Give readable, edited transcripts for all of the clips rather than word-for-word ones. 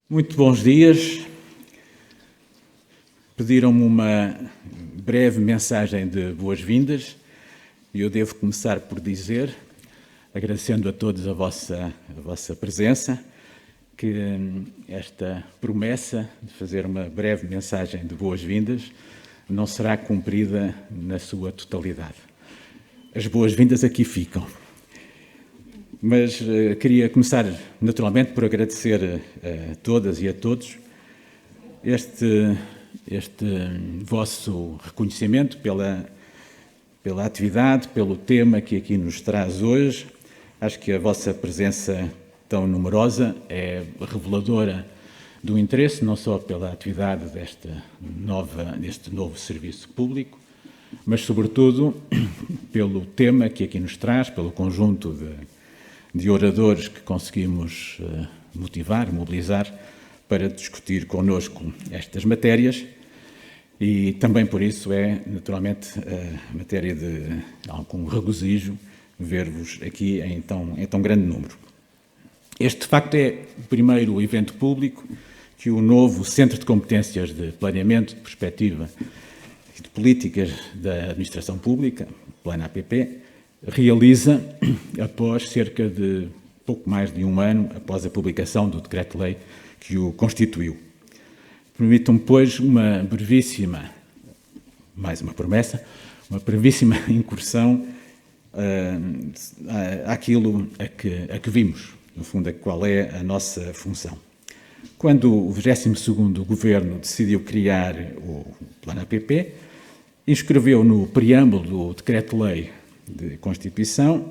Muito bons dias. Pediram-me uma breve mensagem de boas-vindas e eu devo começar por dizer, agradecendo a todos a vossa presença, que esta promessa de fazer uma breve mensagem de boas-vindas não será cumprida na sua totalidade. As boas-vindas aqui ficam. Mas queria começar, naturalmente, por agradecer a todas e a todos este vosso reconhecimento pela atividade, pelo tema que aqui nos traz hoje. Acho que a vossa presença tão numerosa é reveladora do interesse, não só pela atividade deste novo serviço público, mas, sobretudo, pelo tema que aqui nos traz, pelo conjunto de oradores que conseguimos mobilizar para discutir connosco estas matérias e também por isso é, naturalmente, matéria de algum regozijo ver-vos aqui em tão grande número. Este, de facto, é o primeiro evento público que o novo Centro de Competências de Planeamento, de Perspectiva e de Políticas da Administração Pública, Plano APP, realiza após cerca de pouco mais de um ano após a publicação do decreto-lei que o constituiu. Permitam-me, pois, mais uma promessa, uma brevíssima incursão àquilo a que vimos, no fundo, qual é a nossa função. Quando o 22º Governo decidiu criar o Plano APP, inscreveu no preâmbulo do decreto-lei de Constituição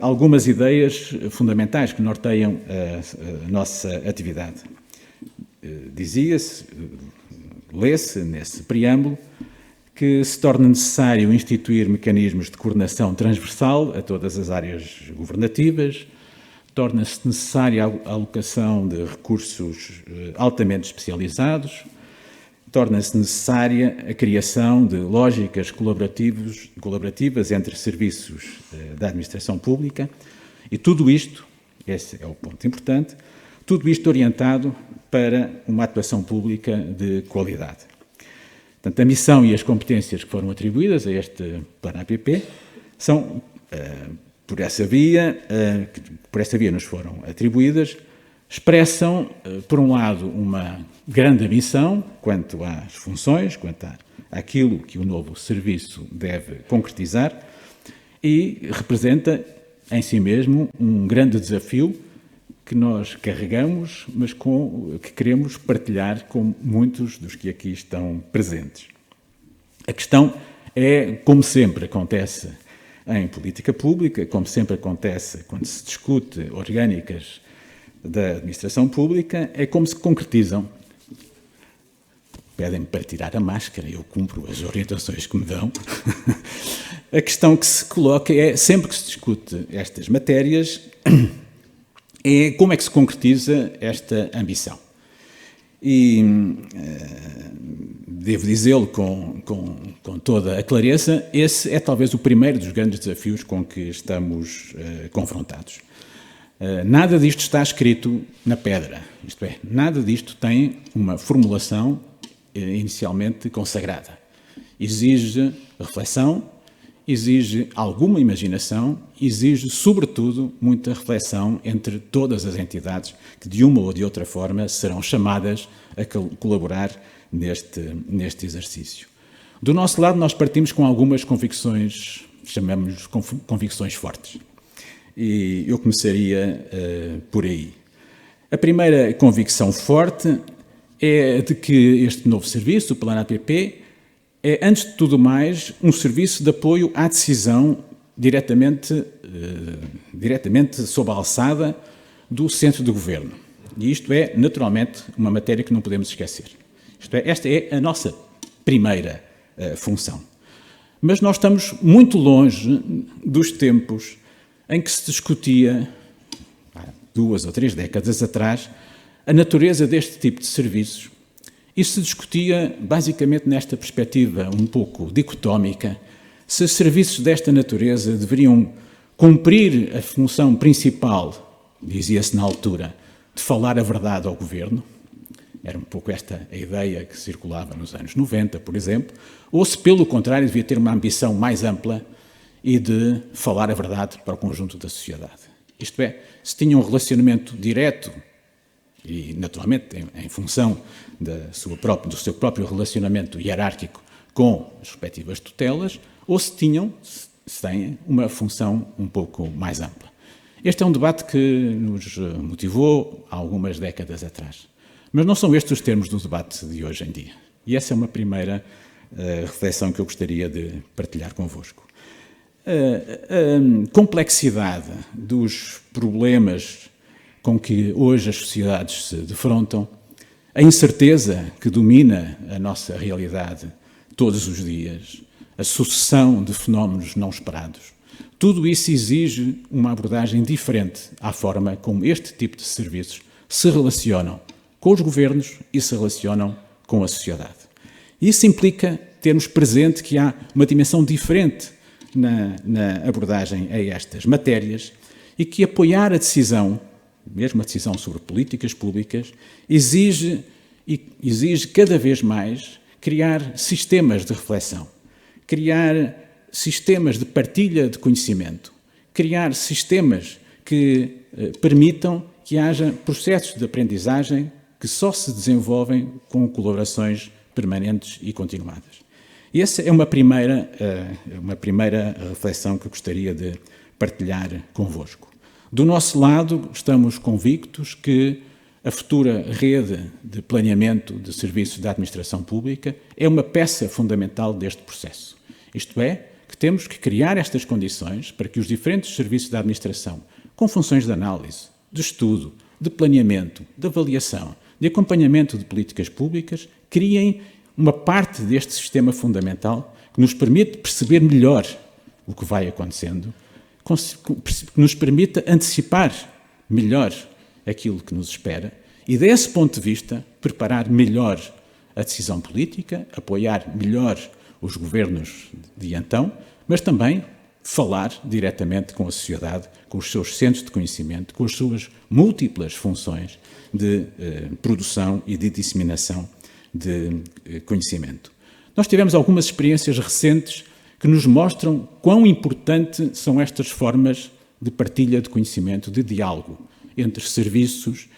algumas ideias fundamentais que norteiam a nossa atividade. Dizia-se, lê-se nesse preâmbulo, que se torna necessário instituir mecanismos de coordenação transversal a todas as áreas governativas, torna-se necessária a alocação de recursos altamente especializados, torna-se necessária a criação de lógicas colaborativas entre serviços da administração pública e tudo isto, esse é o ponto importante, tudo isto orientado para uma atuação pública de qualidade. Portanto, a missão e as competências que foram atribuídas a este Plano APP são, por essa via nos foram atribuídas, expressam, por um lado, uma grande ambição quanto às funções, quanto àquilo que o novo serviço deve concretizar e representa em si mesmo um grande desafio que nós carregamos, mas que queremos partilhar com muitos dos que aqui estão presentes. A questão é, como sempre acontece em política pública, como sempre acontece quando se discute orgânicas da administração pública, é como se concretizam. Pedem-me para tirar a máscara, eu cumpro as orientações que me dão. A questão que se coloca é, sempre que se discute estas matérias, é como é que se concretiza esta ambição. E devo dizê-lo com toda a clareza, esse é talvez o primeiro dos grandes desafios com que estamos confrontados. Nada disto está escrito na pedra, isto é, nada disto tem uma formulação inicialmente consagrada. Exige reflexão, exige alguma imaginação, exige, sobretudo, muita reflexão entre todas as entidades que, de uma ou de outra forma, serão chamadas a colaborar neste exercício. Do nosso lado, nós partimos com algumas convicções, chamamos-lhes convicções fortes. E eu começaria por aí. A primeira convicção forte é de que este novo serviço, o Plano APP, é, antes de tudo mais, um serviço de apoio à decisão diretamente sob a alçada do centro do governo. E isto é, naturalmente, uma matéria que não podemos esquecer. Isto é, esta é a nossa primeira função. Mas nós estamos muito longe dos tempos em que se discutia, há 2 ou 3 décadas atrás, a natureza deste tipo de serviços. E se discutia, basicamente, nesta perspectiva um pouco dicotómica, se serviços desta natureza deveriam cumprir a função principal, dizia-se na altura, de falar a verdade ao governo, era um pouco esta a ideia que circulava nos anos 90, por exemplo, ou se, pelo contrário, devia ter uma ambição mais ampla e de falar a verdade para o conjunto da sociedade. Isto é, se tinha um relacionamento direto e, naturalmente, em função do seu próprio relacionamento hierárquico com as respectivas tutelas, ou se têm uma função um pouco mais ampla. Este é um debate que nos motivou há algumas décadas atrás. Mas não são estes os termos do debate de hoje em dia. E essa é uma primeira reflexão que eu gostaria de partilhar convosco. A complexidade dos problemas com que hoje as sociedades se defrontam, a incerteza que domina a nossa realidade todos os dias, a sucessão de fenómenos não esperados, tudo isso exige uma abordagem diferente à forma como este tipo de serviços se relacionam com os governos e se relacionam com a sociedade. Isso implica termos presente que há uma dimensão diferente na abordagem a estas matérias e que apoiar a decisão, mesmo a decisão sobre políticas públicas, exige cada vez mais criar sistemas de reflexão, criar sistemas de partilha de conhecimento, criar sistemas que permitam que haja processos de aprendizagem que só se desenvolvem com colaborações permanentes e continuadas. E essa é uma primeira reflexão que eu gostaria de partilhar convosco. Do nosso lado, estamos convictos que a futura rede de planeamento de serviços da administração pública é uma peça fundamental deste processo. Isto é, que temos que criar estas condições para que os diferentes serviços da administração, com funções de análise, de estudo, de planeamento, de avaliação, de acompanhamento de políticas públicas, criem uma parte deste sistema fundamental que nos permite perceber melhor o que vai acontecendo, que nos permita antecipar melhor aquilo que nos espera e, desse ponto de vista, preparar melhor a decisão política, apoiar melhor os governos de então, mas também falar diretamente com a sociedade, com os seus centros de conhecimento, com as suas múltiplas funções de produção e de disseminação de conhecimento. Nós tivemos algumas experiências recentes que nos mostram quão importante são estas formas de partilha de conhecimento, de diálogo entre serviços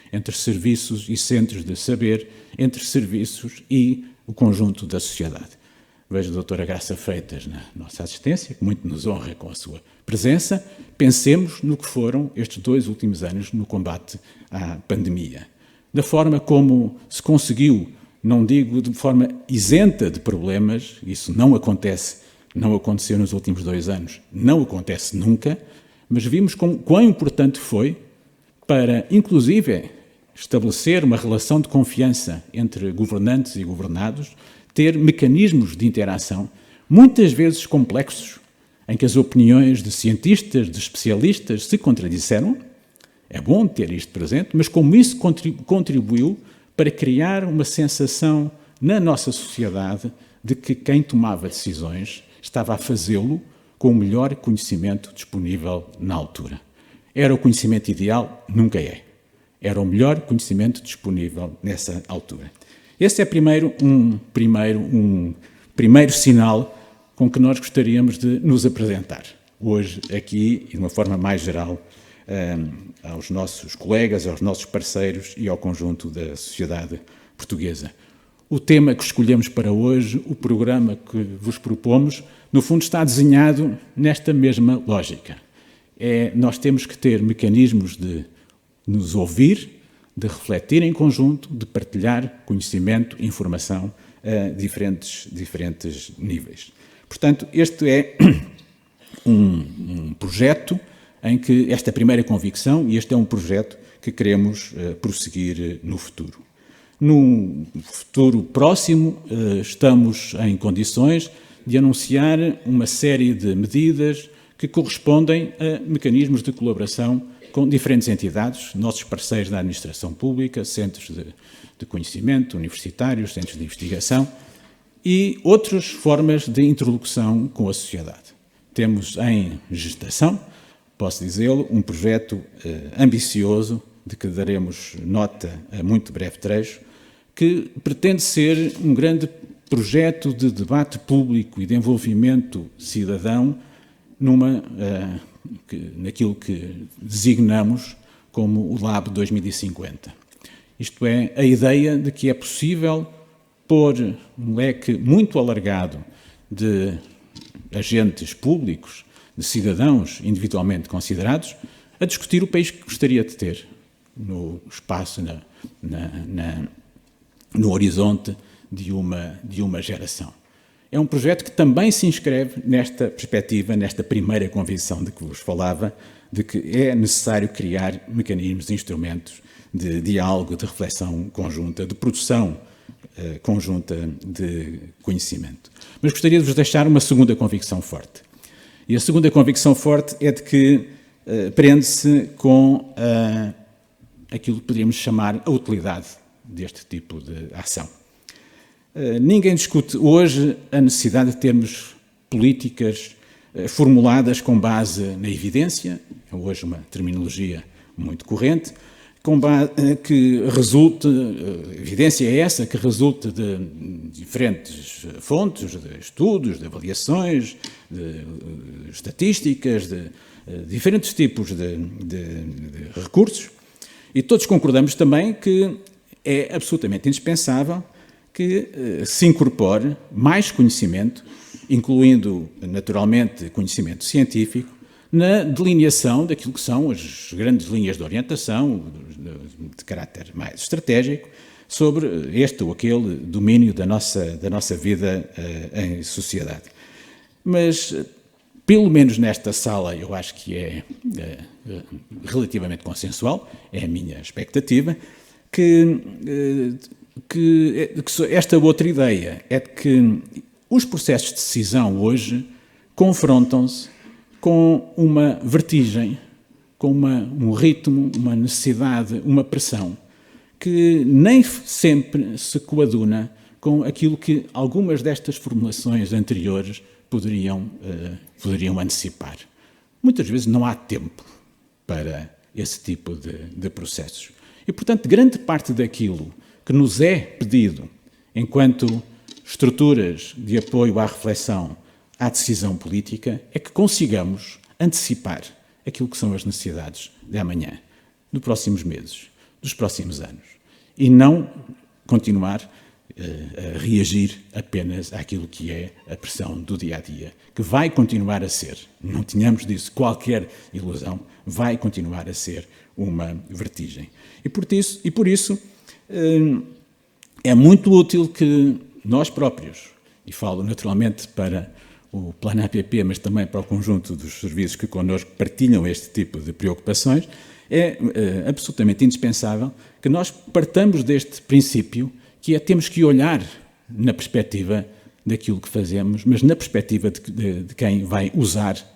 e centros de saber, entre serviços e o conjunto da sociedade. Vejo a doutora Graça Freitas na nossa assistência, que muito nos honra com a sua presença. Pensemos no que foram estes 2 últimos anos no combate à pandemia. Da forma como se conseguiu, não digo de forma isenta de problemas, isso não aconteceu nos últimos 2 anos, não acontece nunca, mas vimos quão importante foi para, inclusive, estabelecer uma relação de confiança entre governantes e governados, ter mecanismos de interação, muitas vezes complexos, em que as opiniões de cientistas, de especialistas se contradisseram. É bom ter isto presente, mas como isso contribuiu para criar uma sensação na nossa sociedade de que quem tomava decisões estava a fazê-lo com o melhor conhecimento disponível na altura. Era o conhecimento ideal? Nunca é. Era o melhor conhecimento disponível nessa altura. Esse é um primeiro sinal com que nós gostaríamos de nos apresentar hoje aqui e de uma forma mais geral aos nossos colegas, aos nossos parceiros e ao conjunto da sociedade portuguesa. O tema que escolhemos para hoje, o programa que vos propomos, no fundo está desenhado nesta mesma lógica. Nós temos que ter mecanismos de nos ouvir, de refletir em conjunto, de partilhar conhecimento, informação a diferentes níveis. Portanto, este é um projeto em que esta é a primeira convicção e este é um projeto que queremos prosseguir no futuro. No futuro próximo, estamos em condições de anunciar uma série de medidas que correspondem a mecanismos de colaboração com diferentes entidades, nossos parceiros da administração pública, centros de conhecimento, universitários, centros de investigação e outras formas de interlocução com a sociedade. Temos em gestação, posso dizê-lo, um projeto ambicioso de que daremos nota a muito breve trecho, que pretende ser um grande projeto de debate público e de envolvimento cidadão naquilo que designamos como o Lab 2050. Isto é, a ideia de que é possível pôr um leque muito alargado de agentes públicos, de cidadãos individualmente considerados, a discutir o país que gostaria de ter no espaço, no horizonte de uma geração. É um projeto que também se inscreve nesta perspectiva, nesta primeira convicção de que vos falava, de que é necessário criar mecanismos, instrumentos de diálogo, de reflexão conjunta, de produção conjunta de conhecimento. Mas gostaria de vos deixar uma segunda convicção forte. E a segunda convicção forte é de que prende-se com aquilo que poderíamos chamar a utilidade deste tipo de ação. Ninguém discute hoje a necessidade de termos políticas formuladas com base na evidência, é hoje uma terminologia muito corrente, que resulte, evidência é essa, que resulte de diferentes fontes, de estudos, de avaliações, de estatísticas, de diferentes tipos de recursos, e todos concordamos também que é absolutamente indispensável que se incorpore mais conhecimento, incluindo naturalmente conhecimento científico, na delineação daquilo que são as grandes linhas de orientação, de caráter mais estratégico, sobre este ou aquele domínio da nossa vida em sociedade. Mas, pelo menos nesta sala, eu acho que é relativamente consensual, é a minha expectativa, que esta outra ideia é de que os processos de decisão hoje confrontam-se com uma vertigem, com um ritmo, uma necessidade, uma pressão, que nem sempre se coaduna com aquilo que algumas destas formulações anteriores poderiam antecipar. Muitas vezes não há tempo para esse tipo de processos. E, portanto, grande parte daquilo que nos é pedido enquanto estruturas de apoio à reflexão, à decisão política, é que consigamos antecipar aquilo que são as necessidades de amanhã, dos próximos meses, dos próximos anos, e não continuar a reagir apenas àquilo que é a pressão do dia-a-dia, que vai continuar a ser, não tenhamos disso qualquer ilusão, vai continuar a ser uma vertigem. E por isso é muito útil que nós próprios, e falo naturalmente para o Plano APP, mas também para o conjunto dos serviços que connosco partilham este tipo de preocupações, é absolutamente indispensável que nós partamos deste princípio, que é temos que olhar na perspectiva daquilo que fazemos, mas na perspectiva de quem vai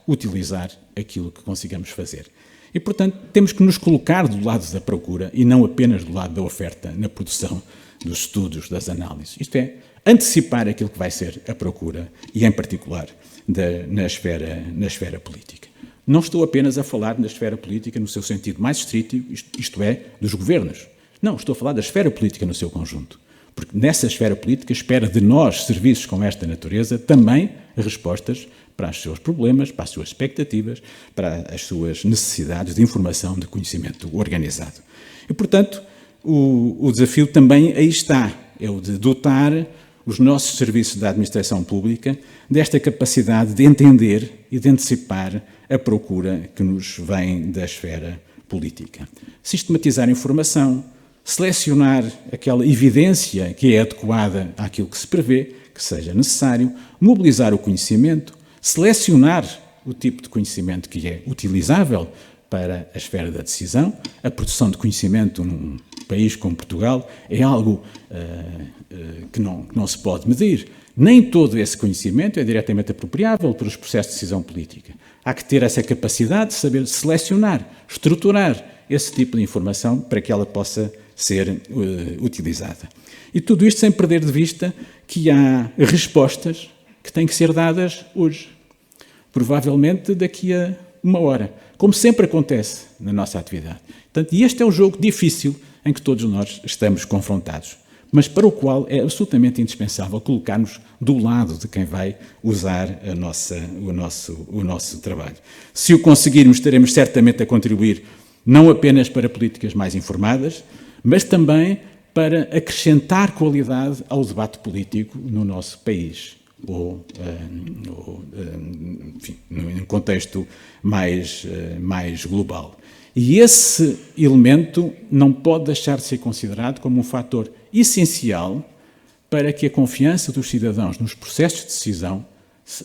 utilizar aquilo que consigamos fazer. E, portanto, temos que nos colocar do lado da procura e não apenas do lado da oferta na produção dos estudos, das análises. Isto é, antecipar aquilo que vai ser a procura e, em particular, na esfera política. Não estou apenas a falar na esfera política no seu sentido mais estrito, isto é, dos governos. Não, estou a falar da esfera política no seu conjunto. Porque nessa esfera política espera de nós, serviços com esta natureza, também respostas para os seus problemas, para as suas expectativas, para as suas necessidades de informação, de conhecimento organizado. E, portanto, o desafio também aí está, é o de dotar os nossos serviços da administração pública desta capacidade de entender e de antecipar a procura que nos vem da esfera política. Sistematizar a informação, selecionar aquela evidência que é adequada àquilo que se prevê, que seja necessário, mobilizar o conhecimento, selecionar o tipo de conhecimento que é utilizável para a esfera da decisão. A produção de conhecimento num país como Portugal é algo que não se pode medir. Nem todo esse conhecimento é diretamente apropriável para os processos de decisão política. Há que ter essa capacidade de saber selecionar, estruturar esse tipo de informação para que ela possa ser utilizada. E tudo isto sem perder de vista que há respostas que têm que ser dadas hoje. Provavelmente daqui a uma hora, como sempre acontece na nossa atividade. Portanto, e este é o jogo difícil em que todos nós estamos confrontados, mas para o qual é absolutamente indispensável colocar-nos do lado de quem vai usar o nosso trabalho. Se o conseguirmos, estaremos certamente a contribuir não apenas para políticas mais informadas, mas também para acrescentar qualidade ao debate político no nosso país, enfim, num contexto mais global. E esse elemento não pode deixar de ser considerado como um fator essencial para que a confiança dos cidadãos nos processos de decisão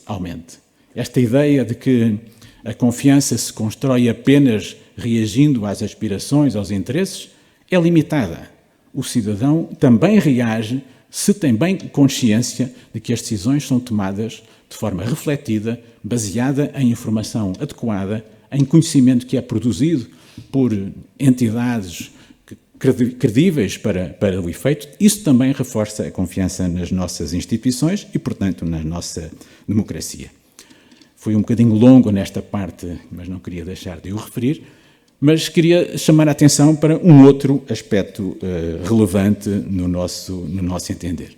aumente. Esta ideia de que a confiança se constrói apenas reagindo às aspirações, aos interesses, é limitada. O cidadão também reage se tem bem consciência de que as decisões são tomadas de forma refletida, baseada em informação adequada, em conhecimento que é produzido por entidades credíveis para o efeito. Isso também reforça a confiança nas nossas instituições e, portanto, na nossa democracia. Fui um bocadinho longo nesta parte, mas não queria deixar de o referir, mas queria chamar a atenção para um outro aspecto relevante no nosso entender.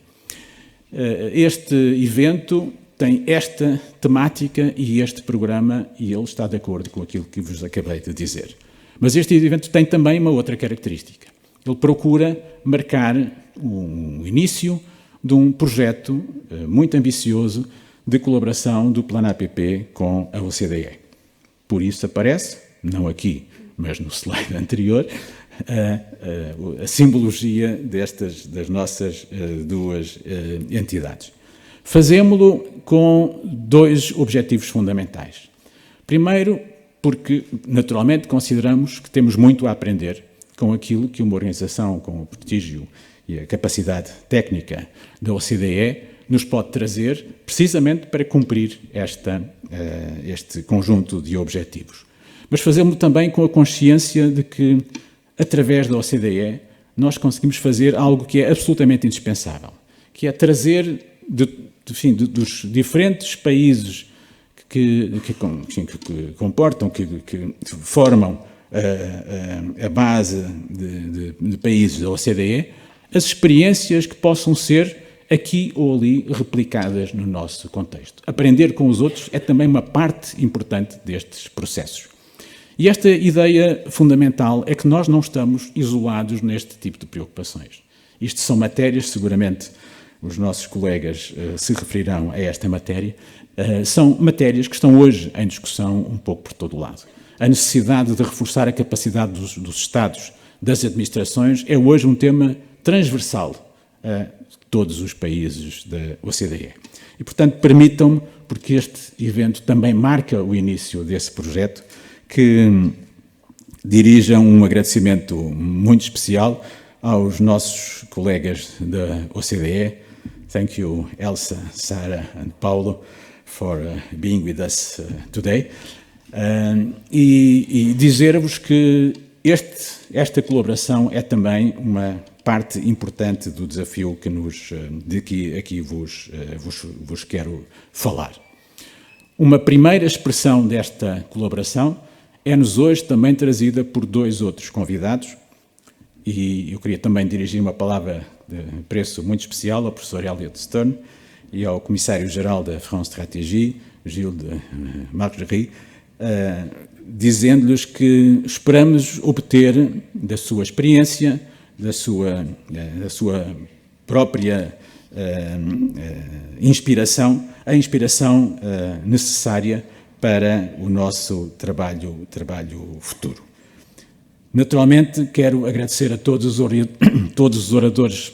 Este evento tem esta temática e este programa, e ele está de acordo com aquilo que vos acabei de dizer. Mas este evento tem também uma outra característica. Ele procura marcar o início de um projeto muito ambicioso de colaboração do Plano APP com a OCDE. Por isso aparece, não aqui, mas no slide anterior, a simbologia das nossas duas entidades. Fazemo-lo com dois objetivos fundamentais. Primeiro, porque naturalmente consideramos que temos muito a aprender com aquilo que uma organização com o prestígio e a capacidade técnica da OCDE nos pode trazer, precisamente para cumprir este conjunto de objetivos. Mas fazemos também com a consciência de que, através da OCDE, nós conseguimos fazer algo que é absolutamente indispensável, que é trazer dos diferentes países que comportam, que formam a base de países da OCDE, as experiências que possam ser aqui ou ali replicadas no nosso contexto. Aprender com os outros é também uma parte importante destes processos. E esta ideia fundamental é que nós não estamos isolados neste tipo de preocupações. Isto são matérias, seguramente os nossos colegas se referirão a esta matéria, são matérias que estão hoje em discussão um pouco por todo o lado. A necessidade de reforçar a capacidade dos Estados, das administrações, é hoje um tema transversal a todos os países da OCDE. E, portanto, permitam-me, porque este evento também marca o início desse projeto, que dirijam um agradecimento muito especial aos nossos colegas da OCDE. Thank you, Elsa, Sarah and Paulo, for being with us today. E dizer-vos que esta colaboração é também uma parte importante do desafio de que aqui vos quero falar. Uma primeira expressão desta colaboração é-nos hoje também trazida por dois outros convidados, e eu queria também dirigir uma palavra de apreço muito especial ao professor Elliot Stern e ao Comissário-Geral da France Stratégie, Gilles de Margerie, dizendo-lhes que esperamos obter da sua experiência, da sua própria inspiração, a inspiração necessária para o nosso trabalho futuro. Naturalmente, quero agradecer a todos os oradores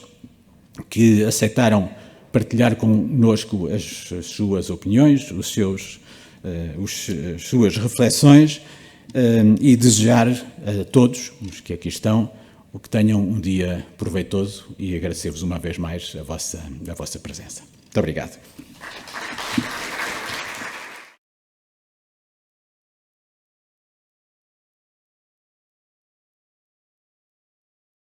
que aceitaram partilhar connosco as suas opiniões, as suas reflexões e desejar a todos os que aqui estão que tenham um dia proveitoso e agradecer-vos uma vez mais a vossa presença. Muito obrigado.